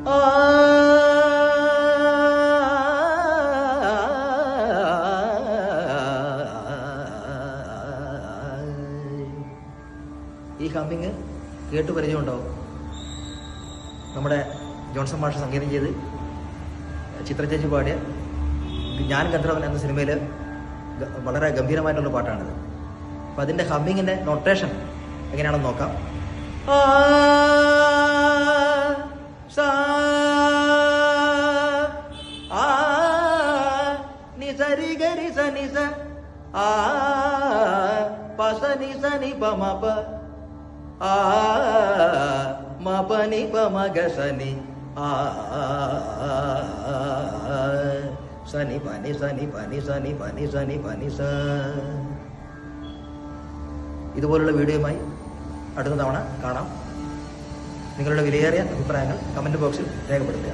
ഈ ഹമ്മിങ് കേട്ട് പരിചയമുണ്ടാവും. നമ്മുടെ ജോൺസൺ മാഷ് സംഗീതം ചെയ്ത് ചിത്രചേച്ചി പാടിയ ഞാൻ ഗന്ധർവൻ എന്ന സിനിമയിൽ വളരെ ഗംഭീരമായിട്ടുള്ള പാട്ടാണിത്. അപ്പം അതിൻ്റെ ഹമ്മിങ്ങിൻ്റെ നൊട്ടേഷൻ എങ്ങനെയാണെന്ന് നോക്കാം. നിസരി ഗരി സനിസ പസനി സനി പമപ മപനി പമഗസനി സനി പനി സനി പനി സനി പനി സനി പനി സ. ഇതുപോലുള്ള വീഡിയോയുമായി അടുത്ത തവണ കാണാം. നിങ്ങളുടെ വിലയേറിയ അഭിപ്രായങ്ങൾ കമന്റ് ബോക്സിൽ രേഖപ്പെടുത്തുക.